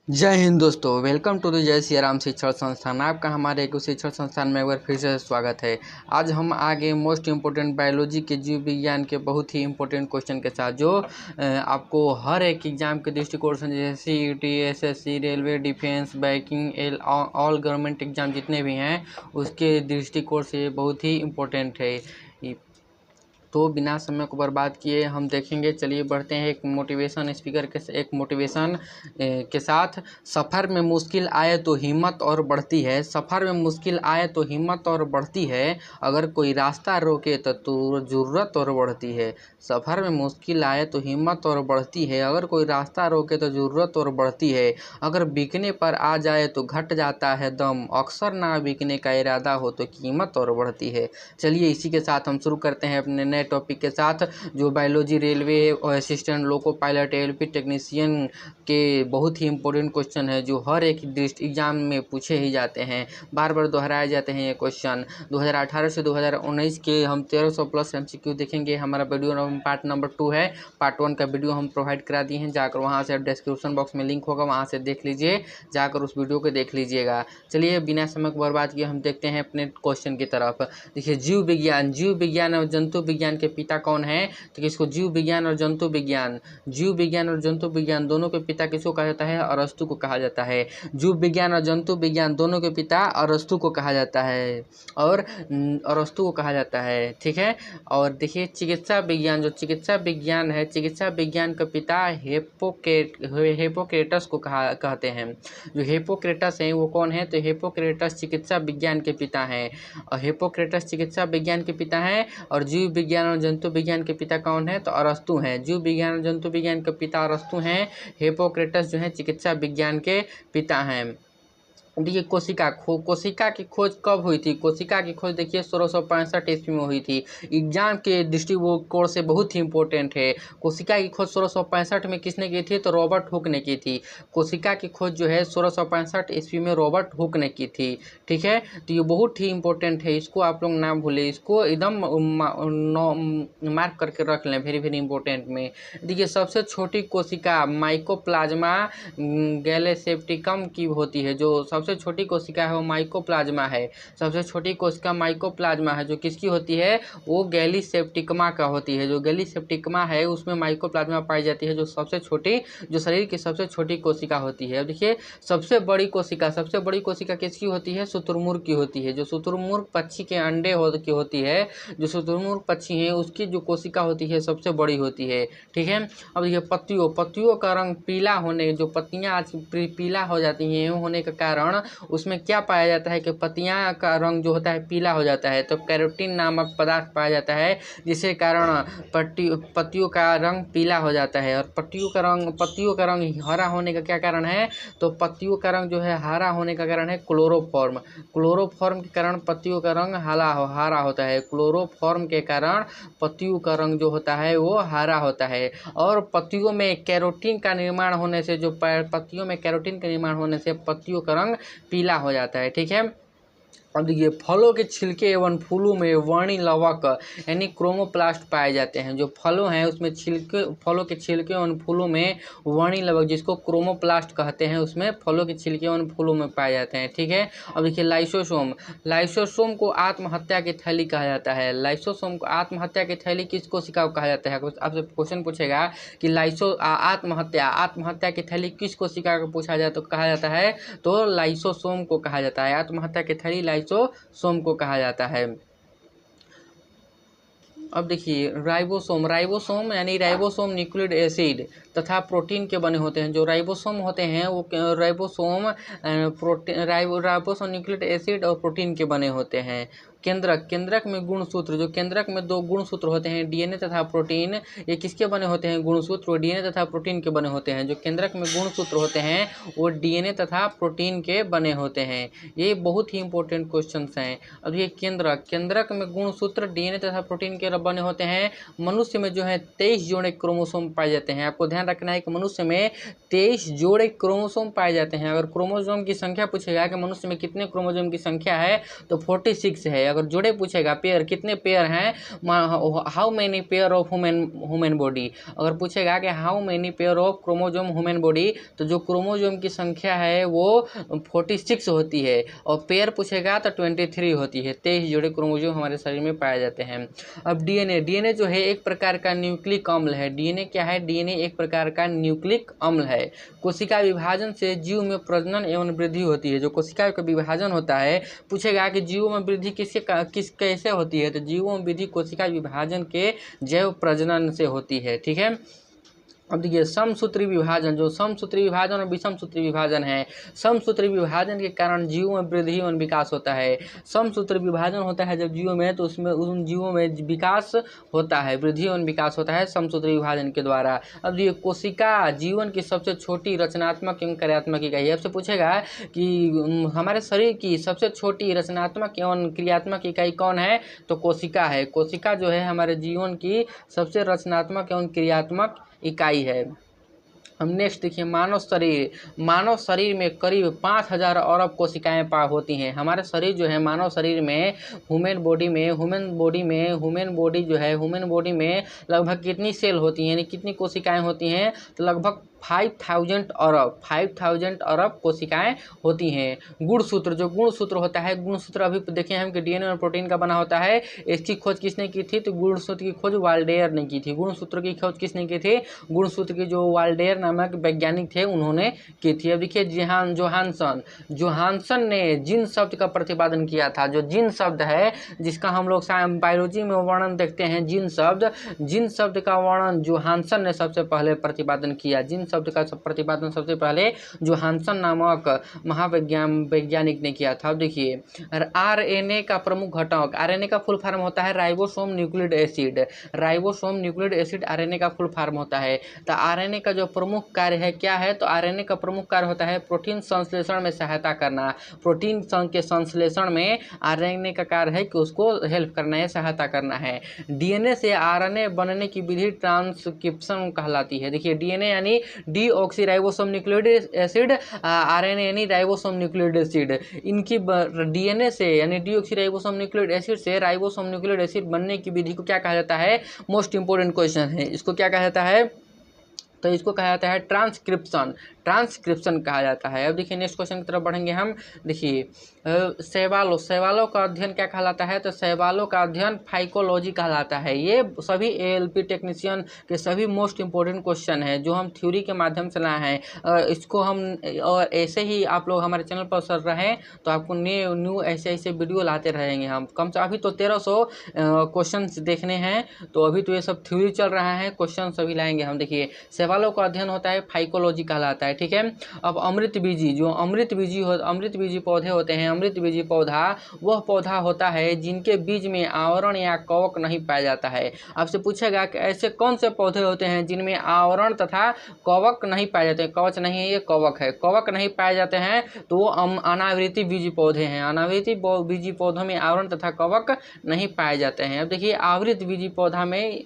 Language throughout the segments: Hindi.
जय हिंद दोस्तों, वेलकम टू द जय सिया राम शिक्षण संस्थान। आपका हमारे एक शिक्षण संस्थान में एक बार फिर से स्वागत है। आज हम आगे मोस्ट इम्पोर्टेंट बायोलॉजी के जीव विज्ञान के बहुत ही इम्पोर्टेंट क्वेश्चन के साथ, जो आपको हर एक एग्जाम के दृष्टिकोण से, जैसे CUT, SSC, railway, defence, banking, all government exam जितने भी हैं उसके दृष्टिकोण से बहुत ही इम्पोर्टेंट है। तो बिना समय को बर्बाद किए हम देखेंगे। चलिए बढ़ते हैं एक मोटिवेशन स्पीकर के एक मोटिवेशन के साथ। सफ़र में मुश्किल आए तो हिम्मत और बढ़ती है, सफ़र में मुश्किल आए तो हिम्मत और बढ़ती है, अगर कोई रास्ता रोके तो ज़रूरत और बढ़ती है। सफ़र में मुश्किल आए तो हिम्मत और बढ़ती है, अगर कोई रास्ता रोके तो ज़रूरत और बढ़ती है, अगर बिकने पर आ जाए तो घट जाता है दम, अक्सर ना बिकने का इरादा हो तो कीमत और बढ़ती है। चलिए इसी के साथ हम शुरू करते हैं अपने नए टॉपिक के साथ, जो बायोलॉजी, रेलवे और assistant loco pilot, ALP technician के बहुत ही इंपॉर्टेंट क्वेश्चन है, जो हर एक एग्जाम में पूछे ही जाते हैं, बार बार दोहराए जाते हैं ये क्वेश्चन। 2018 से 2019 के हम 1300 प्लस MCQ देखेंगे। हमारा वीडियो पार्ट नंबर 2 है। पार्ट 1 का वीडियो हम प्रोवाइड करा दिए हैं, जाकर वहाँ से डिस्क्रिप्शन बॉक्स में लिंक होगा, वहाँ से देख लीजिए, जाकर उस वीडियो को देख लीजिएगा। चलिए बिना समय को बर्बाद किए हम देखते हैं अपने क्वेश्चन की तरफ। देखिए, जीव विज्ञान और जंतु विज्ञान के पिता कौन है? तो किसको? जीव विज्ञान और जंतु विज्ञान दोनों के पिता किसको कहा जाता है? अरस्तु को कहा जाता है। जीव विज्ञान और जंतु विज्ञान दोनों के पिता अरस्तु को कहा जाता है, और अरस्तु को कहा जाता है, ठीक है। और देखिए, चिकित्सा विज्ञान, जो चिकित्सा विज्ञान है, चिकित्सा विज्ञान का पिता हिप्पोक्रेटस को कहते हैं। जो हिप्पोक्रेटस है वो कौन है? तो हिप्पोक्रेटस चिकित्सा विज्ञान के पिता हैं, और हिप्पोक्रेटस चिकित्सा विज्ञान के पिता हैं। और जीव विज्ञान और जंतु विज्ञान के पिता कौन है? तो अरस्तु हैं। जीव विज्ञान और जंतु विज्ञान के पिता अरस्तु हैं, हिप्पोक्रेटस जो है चिकित्सा विज्ञान के पिता हैं। देखिए, कोशिका की खोज कब हुई थी? कोशिका की खोज देखिए 1665 ईस्वी में हुई थी। एग्जाम के दृष्टिकोण से बहुत ही इंपॉर्टेंट है। कोशिका की खोज 1665 में किसने की थी? तो रॉबर्ट हुक ने की थी। कोशिका की खोज जो है 1665 ईस्वी में रॉबर्ट हुक ने की थी, ठीक है। तो ये बहुत ही इंपॉर्टेंट है, इसको आप लोग ना भूलें, इसको एकदम मार्क करके रख लें, वेरी वेरी इंपॉर्टेंट में। देखिए, सबसे छोटी कोशिका माइकोप्लाज्मा गैलेसेप्टिकम की होती है। जो सबसे छोटी कोशिका है वो माइकोप्लाज्मा है। सबसे छोटी कोशिका माइकोप्लाज्मा है, जो किसकी होती है? वो गैलीसेप्टिकमा का होती है। जो गैलीसेप्टिकमा है उसमें माइकोप्लाज्मा पाई जाती है, जो सबसे छोटी, जो शरीर की सबसे छोटी कोशिका होती है। अब देखिए, सबसे बड़ी कोशिका किसकी होती है? शुतुरमुर्ग की होती है। जो शुतुरमुर्ग पक्षी के अंडे की होती है, जो शुतुरमुर्ग पक्षी है उसकी जो कोशिका होती है सबसे बड़ी होती है, ठीक है। अब देखिए, पत्तियों का रंग पीला होने, जो पत्तियां आज पीला हो जाती हैं होने का कारण, उसमें क्या पाया जाता है कि पत्तियां का रंग जो होता है पीला हो जाता है, तो कैरोटीन नामक पदार्थ पाया जाता है, जिसके कारण पत्तियों का रंग पीला हो जाता है। और पत्तियों का रंग हरा होने का क्या कारण है? तो पत्तियों का रंग जो है हरा होने का कारण है क्लोरोफॉर्म के कारण पत्तियों का रंग हरा होता है। क्लोरोफॉर्म के कारण पत्तियों का रंग जो होता है वो हरा होता है। और पत्तियों में कैरोटीन का निर्माण होने से, पत्तियों का रंग पीला हो जाता है, ठीक है। अब देखिए, फलों के छिलके एवं फूलों में वर्णी लवक यानी क्रोमोप्लास्ट पाए जाते हैं। जो फलों हैं उसमें फलों के छिलके एवं फूलों में वर्णी लवक, जिसको क्रोमोप्लास्ट कहते हैं, उसमें फलों के छिलके एवं फूलों में पाए जाते हैं, ठीक है। अब देखिए, लाइसोसोम को आत्महत्या की थैली कहा जाता है। लाइसोसोम को आत्महत्या की थैली किस कोशिका को कहा जाता है? आपसे क्वेश्चन पूछेगा कि आत्महत्या की थैली किस कोशिका को पूछा जाए तो कहा जाता है तो लाइसोसोम को कहा जाता है। आत्महत्या की थैली लाइसोसोम को कहा जाता है। अब देखिए, राइबोसोम यानी राइबोसोम न्यूक्लिक एसिड तथा प्रोटीन के बने होते हैं। जो राइबोसोम होते हैं वो राइबोसोम न्यूक्लिक एसिड और प्रोटीन के बने होते हैं। केंद्रक में गुणसूत्र, जो केंद्रक में 2 गुणसूत्र होते हैं, DNA तथा प्रोटीन, ये किसके बने होते हैं? गुणसूत्र DNA तथा प्रोटीन के बने होते हैं। जो केंद्रक में गुणसूत्र होते हैं वो DNA तथा प्रोटीन के बने होते हैं। ये बहुत ही इंपॉर्टेंट क्वेश्चन हैं। अब ये केंद्रक में गुणसूत्र DNA तथा प्रोटीन के बने होते हैं। मनुष्य में जो है 23 जोड़े क्रोमोसोम पाए जाते हैं। आपको ध्यान रखना है कि मनुष्य में 23 जोड़े क्रोमोसोम पाए जाते हैं। अगर क्रोमोसोम की संख्या पूछेगा कि मनुष्य में कितने क्रोमोसोम की संख्या है तो 46 है। अगर जोड़े पूछेगा पेयर कितने पेयर हैं, how many pair of human body, अगर पूछेगा कि how many pair of chromosome human body, तो जो क्रोमोजोम की संख्या है वो 46 होती है, और पेयर पूछेगा तो 23 होती है। 23 जोड़े क्रोमोजोम हमारे शरीर में पाए जाते हैं। अब डीएनए जो है एक प्रकार का न्यूक्लिक अम्ल है। डीएनए क्या है? डीएनए एक प्रकार का न्यूक्लिक अम्ल है। कोशिका विभाजन से जीव में प्रजनन एवं वृद्धि होती है। जो कोशिका का विभाजन होता है, पूछेगा कि जीवों में वृद्धि कैसे होती है, तो जीवों में वृद्धि कोशिका विभाजन के जैव प्रजनन से होती है। ठीक है। अब देखिए समसूत्री विभाजन, जो समसूत्री विभाजन और विषमसूत्री विभाजन है, समसूत्री विभाजन के कारण जीवों में वृद्धि एवं विकास होता है। समसूत्री विभाजन होता है जब जीवों में, तो उसमें उन जीवों में विकास होता है, वृद्धि एवं विकास होता है समसूत्री विभाजन के द्वारा। अब देखिए कोशिका जीवन की सबसे छोटी रचनात्मक एवं क्रियात्मक इकाई है। आपसे पूछेगा कि हमारे शरीर की सबसे छोटी रचनात्मक एवं क्रियात्मक इकाई कौन है, तो कोशिका है। कोशिका जो है हमारे जीवन की सबसे रचनात्मक एवं क्रियात्मक इकाई है। हम नेक्स्ट देखिए मानव शरीर में करीब 5000 अरब कोशिकाएं होती हैं। हमारे शरीर जो है, मानव शरीर में ह्यूमन बॉडी में लगभग कितनी सेल होती हैं, यानी कितनी कोशिकाएं होती हैं, तो लगभग 5000 अरब कोशिकाएं होती हैं। गुणसूत्र, जो गुणसूत्र होता है, गुणसूत्र अभी देखे हम कि डीएनए और प्रोटीन का बना होता है। इसकी खोज किसने की थी, तो गुणसूत्र की खोज वाल्डेयर ने की थी। गुणसूत्र की खोज किसने की थी, गुणसूत्र की जो वाल्डेयर नामक वैज्ञानिक थे उन्होंने की थी। अब देखिए जोहानसन ने जिन शब्द का प्रतिपादन किया था। जो जिन शब्द है, जिसका हम लोग बायोलॉजी में वर्णन देखते हैं, जिन शब्द का वर्णन जोहानसन ने सबसे पहले प्रतिपादन किया। जिन शब्द का प्रतिपादन सबसे पहले जोहानसन नामक वैज्ञानिक ने किया था। अब देखिए आरएनए का प्रमुख घटक, आरएनए का फुल फॉर्म होता है ribosome nucleic acid. Ribosome nucleic acid RNA का फुल फॉर्म होता है। तो आरएनए का जो प्रमुख कार्य है क्या है, तो आरएनए का प्रमुख कार्य होता है प्रोटीन संश्लेषण में सहायता करना। प्रोटीन के संश्लेषण में आरएनए का कार्य है कि उसको हेल्प करना है, सहायता करना है। डीएनए से आरएनए बनने की विधि ट्रांसक्रिप्शन कहलाती है। देखिए डीएनए यानी डीऑक्सीराइबोसोम न्यूक्लिक एसिड, आरएनए यानी राइबोसोम न्यूक्लिक एसिड। इनकी डीएनए से यानी डीऑक्सीराइबोसोम न्यूक्लिक एसिड से राइबोसोम न्यूक्लिक एसिड बनने की विधि को क्या कहा जाता है, मोस्ट इंपोर्टेंट क्वेश्चन है। इसको क्या कहा जाता है, तो इसको कहा जाता है ट्रांसक्रिप्शन कहा जाता है। अब देखिए नेक्स्ट क्वेश्चन की तरफ बढ़ेंगे हम। देखिए शैवालों का अध्ययन क्या कहलाता है, तो शैवालों का अध्ययन फाइकोलॉजी कहलाता है। ये सभी एएलपी टेक्नीशियन के सभी मोस्ट इंपोर्टेंट क्वेश्चन है जो हम थ्योरी के माध्यम से लाए हैं। इसको हम और ऐसे ही आप लोग हमारे चैनल पर सर रहें तो आपको न्यू ऐसे वीडियो लाते रहेंगे हम। कम से अभी तो 1300 क्वेश्चन देखने हैं, तो अभी तो ये सब थ्योरी चल रहा है, क्वेश्चन सभी लाएंगे हम। देखिए शैवालों का अध्ययन होता है फाइकोलॉजी कहलाता है। ठीक है। अब अमृतबीजी पौधे होते हैं। अमृतबीजी पौधा वह पौधा होता है जिनके बीज में आवरण या कवक नहीं पाया जाता है। आपसे पूछेगा कि ऐसे कौन से पौधे होते हैं जिनमें आवरण तथा कवक नहीं पाए जाते हैं। कवच नहीं है, ये कवक है। कवक नहीं पाए जाते हैं तो वो अनावृति बीजी पौधे हैं। अनावृति बीजी पौधों में आवरण तथा कवक नहीं पाए जाते हैं। अब देखिए आवृत बीजी पौधा में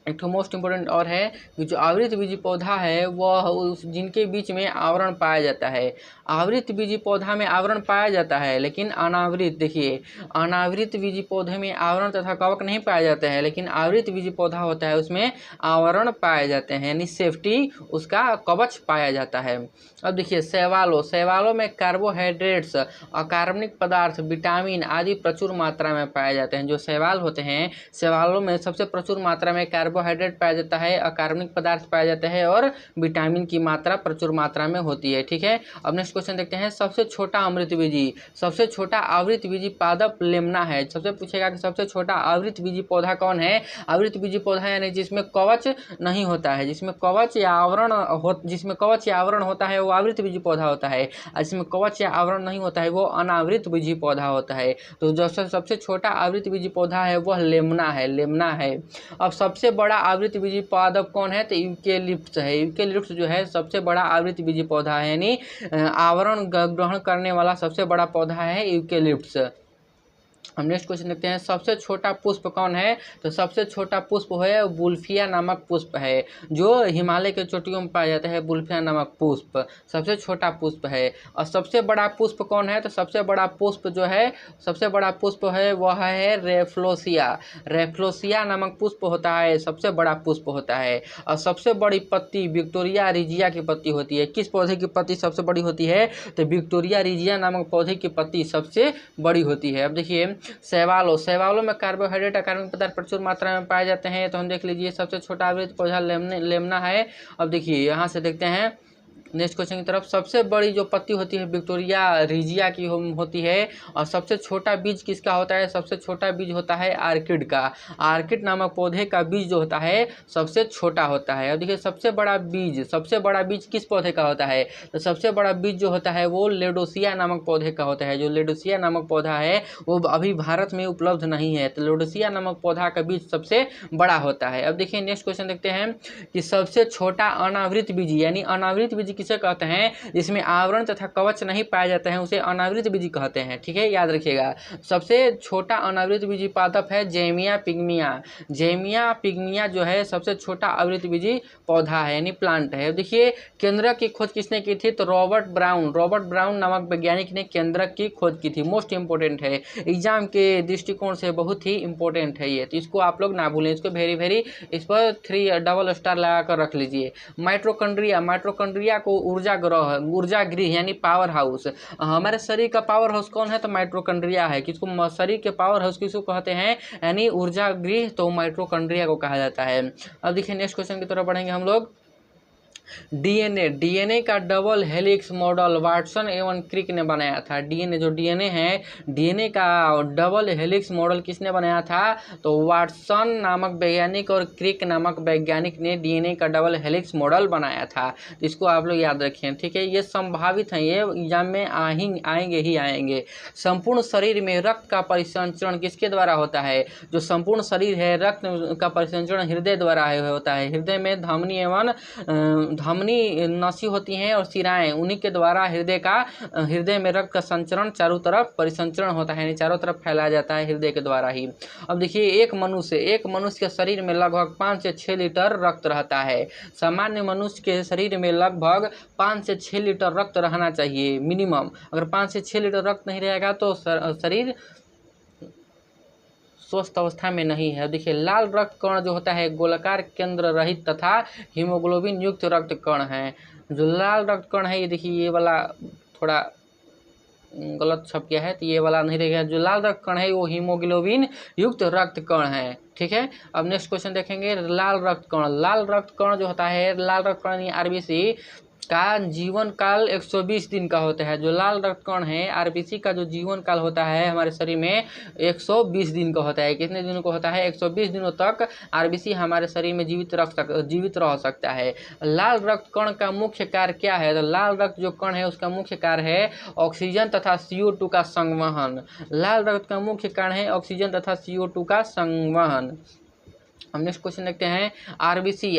एक तो मोस्ट इंपोर्टेंट और है कि जो आवृत बीजी पौधा है वह जिनके बीच में आवरण पाया जाता है। आवृत बीजी पौधा में आवरण पाया जाता है, लेकिन अनावृत, देखिए अनावृत बीजी पौधे में आवरण तथा कवक नहीं पाए जाते हैं, लेकिन आवृत बीजी पौधा होता है उसमें आवरण पाए जाते हैं, यानी सेफ्टी उसका कवच पाया जाता है। अब देखिए शैवालों में कार्बोहाइड्रेट्स, अकार्बनिक पदार्थ, विटामिन आदि प्रचुर मात्रा में पाए जाते हैं। जो शैवाल होते हैं, शैवालों में सबसे प्रचुर मात्रा में कार्बोहाइड्रेट पाया जाता है, अकार्बनिक पदार्थ पाया जाता है और विटामिन की मात्रा प्रचुर मात्रा में होती है। ठीक है। अब नेक्स्ट क्वेश्चन देखते हैं। सबसे छोटा आवृतबीजी पादप लेमना है। सबसे पूछेगा कि सबसे छोटा आवृतबीजी पौधा कौन है। आवृतबीजी पौधा यानी जिसमें कवच नहीं होता है, जिसमें कवच या आवरण होता है वो आवृतबीजी पौधा होता है, और जिसमें कवच या आवरण नहीं होता है वो अनावृतबीजी पौधा होता है। तो जो सबसे छोटा आवृतबीजी पौधा है वह लेमना है। अब सबसे बड़ा आवृतबीजी पादप कौन है, तो यूकेलिप्टस है। यूकेलिप्टस जो है सबसे बड़ा आवृतबीजी पौधा है, यानी आवरण ग्रहण करने वाला सबसे बड़ा पौधा है यूकेलिप्टस। हम नेक्स्ट क्वेश्चन देखते हैं, सबसे छोटा पुष्प कौन है? तो सबसे छोटा पुष्प है बुल्फिया नामक पुष्प है, जो हिमालय के चोटियों में पाया जाता है। बुल्फिया नामक पुष्प सबसे छोटा पुष्प है। और सबसे बड़ा पुष्प कौन है? तो सबसे बड़ा पुष्प जो है, सबसे बड़ा पुष्प है वह है रेफ्लोसिया। रेफ्लोसिया नामक पुष्प होता है, सबसे बड़ा पुष्प होता है। और सबसे बड़ी पत्ती विक्टोरिया रिजिया की पत्ती होती है। किस पौधे की पत्ती सबसे बड़ी होती है? तो विक्टोरिया रिजिया नामक पौधे की पत्ती सबसे बड़ी होती है। अब देखिए शैवालों में कार्बोहाइड्रेट और कार्बनिक पदार्थ प्रचुर मात्रा में पाए जाते हैं। तो हम देख लीजिए सबसे छोटा आवृत पौधा लेमना है। अब देखिए यहाँ से देखते हैं नेक्स्ट क्वेश्चन की तरफ, सबसे बड़ी जो पत्ती होती है विक्टोरिया रिजिया की होती है। और सबसे छोटा बीज किसका होता है? सबसे छोटा बीज होता है आर्किड का। आर्किड नामक पौधे का बीज जो होता है सबसे छोटा होता है। अब देखिए सबसे बड़ा बीज किस पौधे का होता है? तो सबसे बड़ा बीज जो होता है वो लेडोसिया नामक पौधे का होता है। जो लेडोसिया नामक पौधा है वो अभी भारत में उपलब्ध नहीं है। तो लेडोसिया नामक पौधा का बीज सबसे बड़ा होता है। अब देखिए नेक्स्ट क्वेश्चन देखते हैं कि सबसे छोटा अनावृत बीज, यानी अनावृत बीज किसे कहते हैं? जिसमें आवरण तथा कवच नहीं पाया जाता है उसे अनावृत बीज कहते हैं। ठीक है, याद रखिएगा। सबसे छोटा अनावृत बीजी पादप है जेमिया पिग्मिया। जेमिया पिग्मिया जो है सबसे छोटा आवृत बीजी पौधा है, यानी प्लांट है। देखिए केंद्रक की खोज किसने की थी? तो रॉबर्ट ब्राउन नामक वैज्ञानिक ने केंद्रक की खोज की थी। मोस्ट इंपोर्टेंट है, एग्जाम के दृष्टिकोण से बहुत ही इंपॉर्टेंट है ये, तो इसको आप लोग ना भूलें। इसको वेरी इस पर 3 डबल स्टार लगा कर रख लीजिए। माइट्रोकॉन्ड्रिया को ऊर्जा गृह यानी पावर हाउस। हमारे शरीर का पावर हाउस कौन है? तो माइट्रोकॉन्ड्रिया है। किसको शरीर के पावर हाउस किसको कहते हैं? यानी ऊर्जा गृह, तो माइट्रोकॉन्ड्रिया को कहा जाता है। अब देखिए नेक्स्ट क्वेश्चन की तरफ बढ़ेंगे हम लोग। डीएनए का डबल हेलिक्स मॉडल वाटसन एवं क्रिक ने बनाया था। डीएनए का डबल हेलिक्स मॉडल किसने बनाया था? तो वाटसन नामक वैज्ञानिक और क्रिक नामक वैज्ञानिक ने डीएनए का डबल हेलिक्स मॉडल बनाया था। इसको आप लोग याद रखें। ठीक है, ये संभावित है, ये एग्जाम में आएंगे। संपूर्ण शरीर में रक्त का परिसंचरण किसके द्वारा होता है? जो संपूर्ण शरीर है रक्त का परिसंचरण हृदय द्वारा होता है। हृदय में धमनी नसी होती हैं और शिराएं, उन्हीं के द्वारा हृदय में रक्त का संचरण चारों तरफ परिसंचरण होता है, यानी चारों तरफ फैलाया जाता है हृदय के द्वारा ही। अब देखिए एक मनुष्य के शरीर में लगभग 5 से 6 लीटर रक्त रहता है। सामान्य मनुष्य के शरीर में लगभग 5 से 6 लीटर रक्त रहना चाहिए मिनिमम। अगर 5 से 6 लीटर रक्त नहीं रहेगा तो शरीर स्वस्थ अवस्था में नहीं है। देखिए लाल रक्त कण जो होता है गोलाकार केंद्र रहित तथा हीमोग्लोबिन युक्त रक्त कण है। जो लाल रक्त कण है, ये देखिए ये वाला थोड़ा गलत छप गया है, तो ये वाला नहीं रहेगा। जो लाल रक्त कण है वो हीमोग्लोबिन युक्त रक्त कण है। ठीक है, अब नेक्स्ट क्वेश्चन देखेंगे। लाल रक्त कण जो होता है, लाल रक्त कण यानी आरबीसी का जीवन काल 120 दिन का होता है। जो लाल रक्त कण है आरबीसी का जो जीवन काल होता है हमारे शरीर में 120 दिन का होता है। कितने दिनों का होता है? 120 दिनों तक आरबीसी हमारे शरीर में जीवित रह सकता है। लाल रक्त कण का मुख्य कार्य क्या है? तो लाल रक्त जो कण है उसका मुख्य कार्य है ऑक्सीजन तथा CO2 का संवहन। लाल रक्त का मुख्य कार्य है ऑक्सीजन तथा CO2 का संवहन। हम नेक्स्ट क्वेश्चन देखते हैं। आरबीसी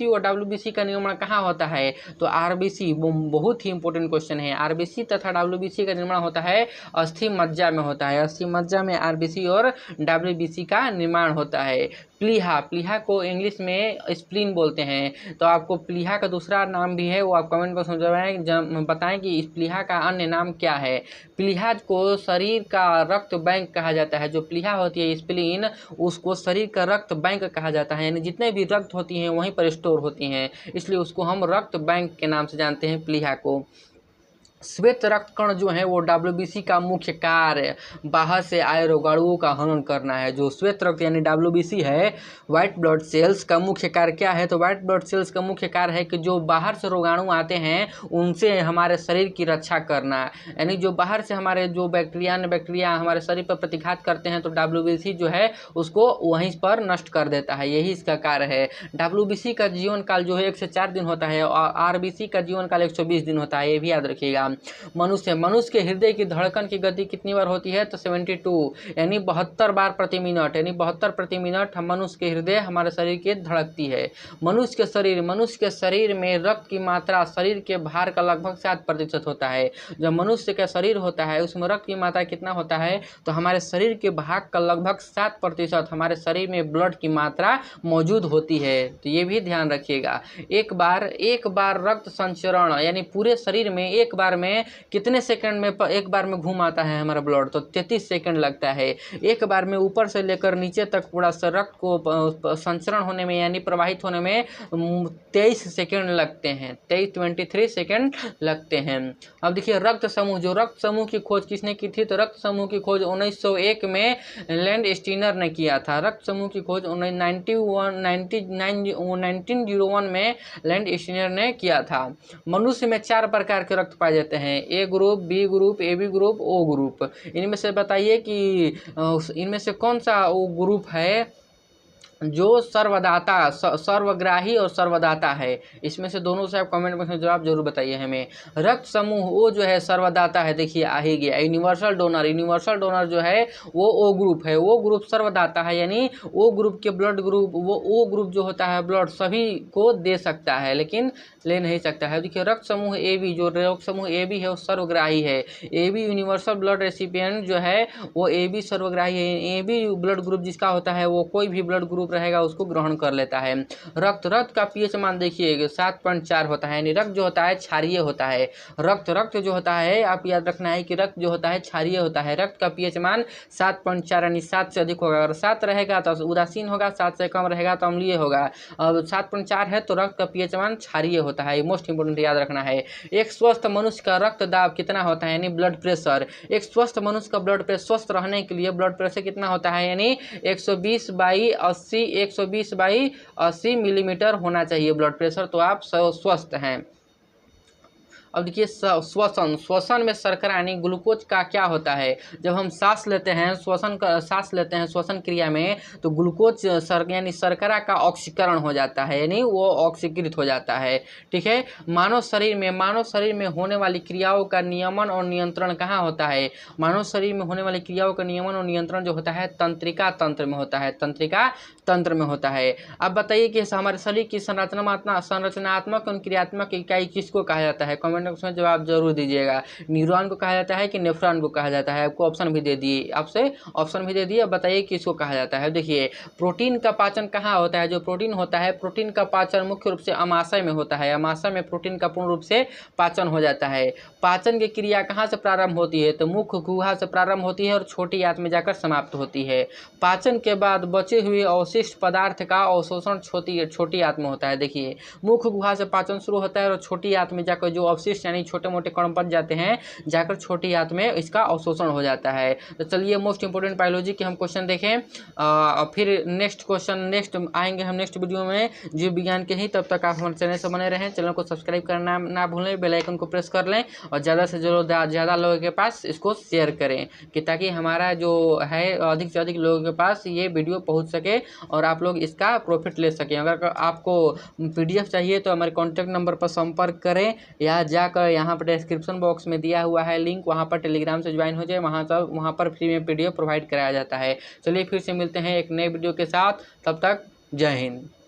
और डब्ल्यूबीसी का निर्माण कहाँ होता है? तो आरबीसी बहुत ही इंपॉर्टेंट क्वेश्चन है। आरबीसी तथा डब्ल्यूबीसी का निर्माण होता है अस्थि मज्जा में होता है। अस्थि मज्जा में आरबीसी और डब्ल्यूबीसी का निर्माण होता है। प्लीहा को इंग्लिश में स्प्लीन बोलते हैं। तो आपको प्लीहा का दूसरा नाम भी है, वो आप कमेंट में बताएं कि इस प्लीहा का अन्य नाम क्या है। प्लीहा को शरीर का रक्त बैंक कहा जाता है। जो प्लीहा होती है स्प्लीन, उसको शरीर का रक्त बैंक कहा जाता है, यानी जितने भी रक्त होती हैं वहीं पर स्टोर होती हैं, इसलिए उसको हम रक्त बैंक के नाम से जानते हैं प्लीहा को। श्वेत रक्त कण जो है वो डब्ल्यूबीसी का मुख्य कार्य बाहर से आए रोगाणुओं का हनन करना है। जो श्वेत रक्त यानी डब्ल्यूबीसी है, व्हाइट ब्लड सेल्स का मुख्य कार्य क्या है? तो व्हाइट ब्लड सेल्स का मुख्य कार्य है कि जो बाहर से रोगाणु आते हैं उनसे हमारे शरीर की रक्षा करना, यानी जो बाहर से हमारे जो बैक्टीरिया हमारे शरीर पर प्रतिघात करते हैं तो डब्ल्यूबीसी जो है उसको वहीं पर नष्ट कर देता है, यही इसका कार्य है। डब्ल्यूबीसी का जीवन काल जो है 1 से 4 दिन होता है और आरबीसी का जीवन काल 120 दिन होता है, ये भी याद रखिएगा। मनुष्य के हृदय की धड़कन की गति कितनी बार होती है? तो 72, यानी 72 बार प्रति मिनट, यानी 72 प्रति मिनट हम मनुष्य के हृदय हमारे शरीर की धड़कती है। मनुष्य के शरीर में रक्त की मात्रा शरीर के भार का लगभग 7% होता है। जब मनुष्य का शरीर होता है उसमें रक्त की मात्रा कितना होता है? तो हमारे शरीर के भाग का लगभग 7% हमारे शरीर में ब्लड की मात्रा मौजूद होती है। तो ये भी ध्यान रखिएगा। एक बार रक्त संचरण यानी पूरे शरीर में एक बार में कितने सेकंड में एक बार में घूम आता है हमारा ब्लड? तो 33 सेकंड लगता है। एक बार में ऊपर से लेकर नीचे तक पूरा रक्त को संचरण होने में यानी प्रवाहित होने में 23 सेकंड लगते हैं। 23 सेकंड लगते हैं। अब देखिए रक्त समूह की खोज किसने की थी? तो रक्त समूह की खोज 1901 में लैंड स्टीनर ने किया था। रक्त समूह की खोज 1901 में लैंड स्टीनर ने किया था। मनुष्य में 4 प्रकार के रक्त पाए जाते हैं, A group, B group, AB group, O group. इनमें से बताइए कि इनमें से कौन सा वो ग्रुप है जो सर्वग्राही और सर्वदाता है? इसमें से दोनों से आप कमेंट बॉक्स में जवाब जरूर बताइए हमें। रक्त समूह वो जो है सर्वदाता है, देखिए आ ही गया। यूनिवर्सल डोनर जो है वो O ग्रुप है। वो ग्रुप सर्वदाता है, यानी O ग्रुप के ब्लड ग्रुप, वो O ग्रुप जो होता है ब्लड सभी को दे सकता है लेकिन ले नहीं सकता है। देखिए रक्त समूह AB है वो सर्वग्राही है। AB यूनिवर्सल ब्लड रेसिपिएंट जो है वो AB सर्वग्राही है। AB ब्लड ग्रुप जिसका होता है वो कोई भी ब्लड ग्रुप रहेगा उसको ग्रहण कर लेता है। रक्त का पीएच मान देखिए 7.4 होता है, यानी रक्त जो होता है क्षारीय होता है। रक्त जो होता है आप याद रखना है कि रक्त जो होता है क्षारीय होता है। रक्त का पीएच मान 7.4 यानी 7 से अधिक होगा। अगर 7 रहेगा तो उदासीन होगा, 7 से कम रहेगा तो अम्लीय होगा। अब 7.4 है तो रक्त का पीएच मान क्षारीय होता है। मोस्ट इंपोर्टेंट याद रखना है। एक स्वस्थ मनुष्य का रक्त दाब कितना होता है? यानी ब्लड प्रेशर। एक स्वस्थ मनुष्य का ब्लड प्रेशर स्वस्थ रहने के लिए ब्लड प्रेशर कितना होता है? यानी 120/80 मिलीमीटर होना चाहिए ब्लड प्रेशर, तो आप स्वस्थ हैं। अब देखिए श्वसन में शर्करा यानी ग्लूकोज का क्या होता है? जब हम सांस लेते हैं श्वसन क्रिया में तो ग्लूकोज यानी शर्करा का ऑक्सीकरण हो जाता है, यानी वो ऑक्सीकृत हो जाता है। ठीक है। मानव शरीर में होने वाली क्रियाओं का नियमन और नियंत्रण कहाँ होता है? मानव शरीर में होने वाली क्रियाओं का नियमन और नियंत्रण जो होता है तंत्रिका तंत्र में होता है। अब बताइए कि हमारे शरीर की संरचनात्मक और क्रियात्मक इकाई किसको कहा जाता है? कमेंट बॉक्स में जवाब जरूर दीजिएगा। न्यूरॉन को कहा जाता है कि नेफ्रॉन को कहा जाता है? आपको ऑप्शन भी दे दिए। अब बताइए किसको कहा जाता है। देखिए प्रोटीन का पाचन कहाँ होता है? जो प्रोटीन होता है प्रोटीन का पाचन मुख्य रूप से अमाशय में होता है। अमाशय में प्रोटीन का पूर्ण रूप से पाचन हो जाता है। पाचन की क्रिया कहाँ से प्रारंभ होती है? तो मुख्य गुहा से प्रारंभ होती है और छोटी आंत में जाकर समाप्त होती है। पाचन के बाद बचे हुए अवशिष्ट पदार्थ का अवशोषण छोटी आंत में होता है। देखिए मुख्य गुहा से पाचन शुरू होता है और छोटी आंत में जाकर जो अवशिष्ट यानी छोटे मोटे कण बच जाते हैं जाकर छोटी आंत में इसका अवशोषण हो जाता है। तो चलिए मोस्ट इंपोर्टेंट बायोलॉजी के हम क्वेश्चन देखें, फिर नेक्स्ट आएंगे हम नेक्स्ट वीडियो में जीव विज्ञान के ही। तब तक आप हमारे चैनल से बने रहें। चैनल को सब्सक्राइब करना ना भूलें, बेल आइकन को प्रेस कर लें और ज़्यादा से ज़्यादा लोगों के पास इसको शेयर करें कि ताकि हमारा जो है अधिक से अधिक लोगों के पास ये वीडियो पहुंच सके और आप लोग इसका प्रॉफिट ले सकें। अगर आपको PDF चाहिए तो हमारे कॉन्टैक्ट नंबर पर संपर्क करें या जाकर यहाँ पर डिस्क्रिप्शन बॉक्स में दिया हुआ है लिंक, वहाँ पर टेलीग्राम से ज्वाइन हो जाए। वहाँ पर फ्री में PDF प्रोवाइड कराया जाता है। चलिए फिर से मिलते हैं एक नए वीडियो के साथ, तब तक जय हिंद।